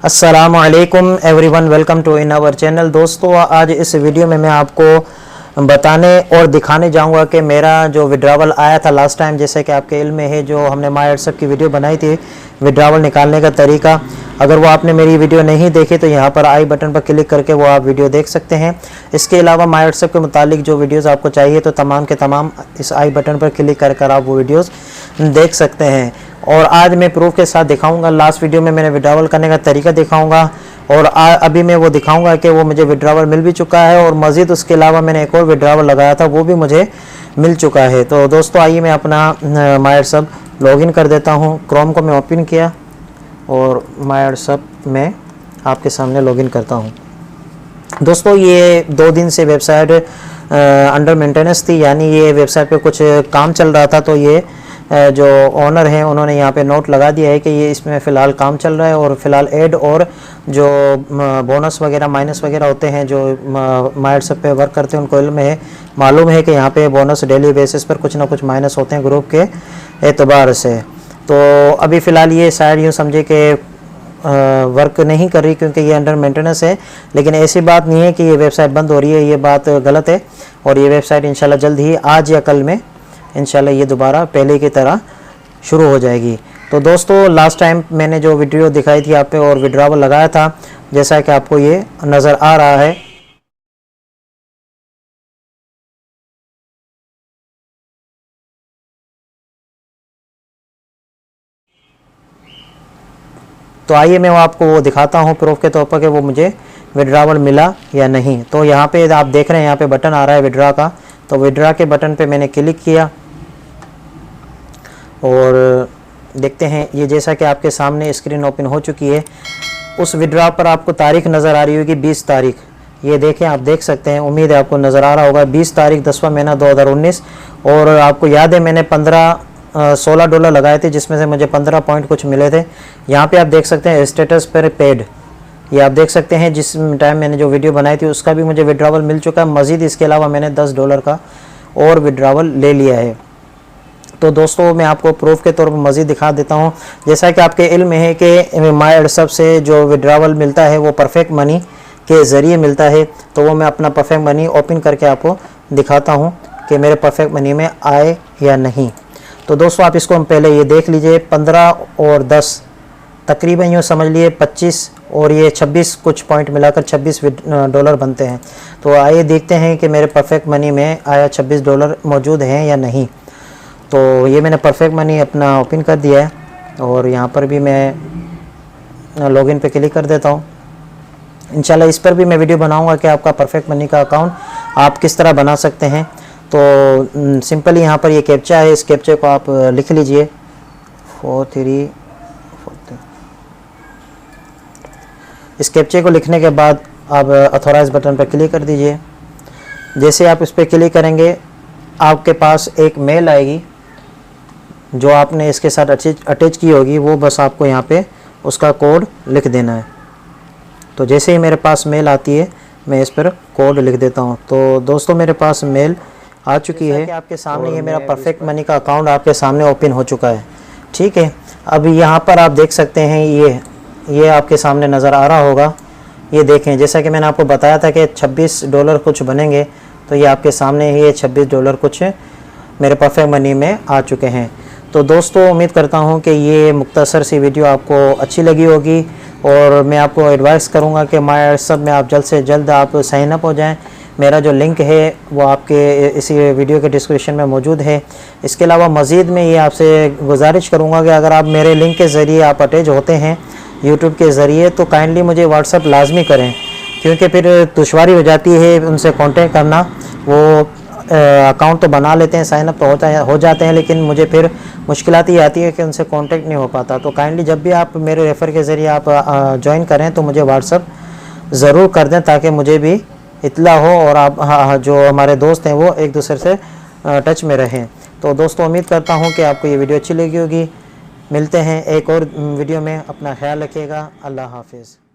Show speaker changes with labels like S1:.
S1: अस्सलामुअलैकुम everyone, welcome to in our channel. दोस्तों, आज इस वीडियो में मैं आपको बताने और दिखाने जाऊंगा कि मेरा जो विड्रावल आया था लास्ट टाइम, जैसे कि आपके इल्म में है, जो हमने माय व्हाट्सएप की वीडियो बनाई थी विड्रावल निकालने का तरीका। अगर वो आपने मेरी वीडियो नहीं देखी तो यहाँ पर आई बटन पर क्लिक करके वो आप वीडियो देख सकते हैं। इसके अलावा माय व्हाट्सएप के मुतालिक जो वीडियोज़ आपको चाहिए तो तमाम के तमाम इस आई बटन पर क्लिक कर आप वो वीडियोज़ देख सकते हैं। और आज मैं प्रूफ के साथ दिखाऊंगा। लास्ट वीडियो में मैंने विड्रावल करने का तरीका दिखाऊंगा और अभी मैं वो दिखाऊंगा कि वो मुझे विड्रावल मिल भी चुका है और मज़ीद उसके अलावा मैंने एक और विड्रावल लगाया था, वो भी मुझे मिल चुका है। तो दोस्तों, आइए मैं अपना माय व्हाट्सएप लॉगिन कर देता हूँ। क्रोम को मैं ओपन किया और माय व्हाट्सएप में आपके सामने लॉगिन करता हूँ। दोस्तों, ये 2 दिन से वेबसाइट अंडर मेंटेनेंस थी, यानी ये वेबसाइट पे कुछ काम चल रहा था। तो ये जो ओनर हैं उन्होंने यहाँ पे नोट लगा दिया है कि ये इसमें फ़िलहाल काम चल रहा है और फ़िलहाल ऐड और जो बोनस वगैरह माइनस वगैरह होते हैं, जो माय व्हाट्सएप पे वर्क करते हैं उनको इल्म है, मालूम है कि यहाँ पे बोनस डेली बेसिस पर कुछ ना कुछ माइनस होते हैं ग्रुप के एतबार से। तो अभी फ़िलहाल ये शायद यूँ समझे कि वर्क नहीं कर रही क्योंकि ये अंडर मेंटेनेंस है। लेकिन ऐसी बात नहीं है कि ये वेबसाइट बंद हो रही है, ये बात गलत है। और ये वेबसाइट इंशाल्लाह जल्द ही, आज या कल में इंशाल्लाह ये दोबारा पहले की तरह शुरू हो जाएगी। तो दोस्तों, लास्ट टाइम मैंने जो वीडियो दिखाई थी आप पे और विड्रावल लगाया था, जैसा कि आपको ये नज़र आ रहा है, तो आइए मैं आपको वो दिखाता हूँ प्रूफ के तौर पर कि वो मुझे विड्रावल मिला या नहीं। तो यहाँ पे आप देख रहे हैं, यहाँ पे बटन आ रहा है विड्रा का। तो विड्रा के बटन पे मैंने क्लिक किया और देखते हैं ये, जैसा कि आपके सामने स्क्रीन ओपन हो चुकी है। उस विड्रा पर आपको तारीख नज़र आ रही होगी, 20 तारीख। ये देखें, आप देख सकते हैं, उम्मीद है आपको नज़र आ रहा होगा, 20 तारीख 10वां महीना 2019। और आपको याद है मैंने $16 लगाए थे, जिसमें से मुझे 15 पॉइंट कुछ मिले थे। यहाँ पे आप देख सकते हैं स्टेटस पर पेड, ये आप देख सकते हैं। जिस टाइम मैंने जो वीडियो बनाई थी उसका भी मुझे विड्रावल मिल चुका है। मज़ीद इसके अलावा मैंने $10 का और विड्रावल ले लिया है। तो दोस्तों, मैं आपको प्रूफ के तौर पर मज़ीद दिखा देता हूँ। जैसा कि आपके इल्म में है कि माय व्हाट्सएप से जो विड्रावल मिलता है वो परफेक्ट मनी के ज़रिए मिलता है। तो वो मैं अपना परफेक्ट मनी ओपन करके आपको दिखाता हूँ कि मेरे परफेक्ट मनी में आए या नहीं। तो दोस्तों, आप इसको पहले ये देख लीजिए, 15 और 10 तकरीबन यूँ समझ लिए 25 और ये 26 कुछ पॉइंट मिलाकर $26 बनते हैं। तो आइए देखते हैं कि मेरे परफेक्ट मनी में आया $26 मौजूद हैं या नहीं। तो ये मैंने परफेक्ट मनी अपना ओपन कर दिया है और यहाँ पर भी मैं लॉगिन पे क्लिक कर देता हूँ। इंशाल्लाह इस पर भी मैं वीडियो बनाऊँगा कि आपका परफेक्ट मनी का अकाउंट आप किस तरह बना सकते हैं। तो सिंपली यहाँ पर ये कैप्चा है, इस कैप्चे को आप लिख लीजिए 4343। इस कैप्चे को लिखने के बाद आप ऑथोराइज बटन पर क्लिक कर दीजिए। जैसे आप इस पर क्लिक करेंगे, आपके पास एक मेल आएगी जो आपने इसके साथ अटैच की होगी। वो बस आपको यहाँ पे उसका कोड लिख देना है। तो जैसे ही मेरे पास मेल आती है, मैं इस पर कोड लिख देता हूँ। तो दोस्तों, मेरे पास मेल आ चुकी है। आपके सामने ये मेरा परफेक्ट मनी का अकाउंट आपके सामने ओपन हो चुका है। ठीक है, अब यहाँ पर आप देख सकते हैं, ये आपके सामने नज़र आ रहा होगा। ये देखें, जैसा कि मैंने आपको बताया था कि $26 कुछ बनेंगे, तो ये आपके सामने ही ये $26 कुछ मेरे परफेक्ट मनी में आ चुके हैं। तो दोस्तों, उम्मीद करता हूँ कि ये मुख्तसर सी वीडियो आपको अच्छी लगी होगी और मैं आपको एडवाइस करूँगा कि माय व्हाट्सएप में आप जल्द से जल्द आप साइन अप हो जाएं। मेरा जो लिंक है वो आपके इसी वीडियो के डिस्क्रिप्शन में मौजूद है। इसके अलावा मज़ीद मैं ये आपसे गुजारिश करूँगा कि अगर आप मेरे लिंक के ज़रिए आप अटैच होते हैं यूट्यूब के ज़रिए, तो काइंडली मुझे व्हाट्सएप लाजमी करें, क्योंकि फिर दुश्वारी हो जाती है उनसे कांटेक्ट करना। वो अकाउंट तो बना लेते हैं, साइन अप तो हो जाते हैं, लेकिन मुझे फिर मुश्किलात ये आती है कि उनसे कांटेक्ट नहीं हो पाता। तो काइंडली जब भी आप मेरे रेफ़र के ज़रिए आप ज्वाइन करें तो मुझे व्हाट्सएप ज़रूर कर दें, ताकि मुझे भी इत्ला हो और आप जो हमारे दोस्त हैं वो एक दूसरे से टच में रहें। तो दोस्तों, उम्मीद करता हूँ कि आपको ये वीडियो अच्छी लगी होगी। मिलते हैं एक और वीडियो में, अपना ख्याल रखिएगा। अल्लाह हाफिज़।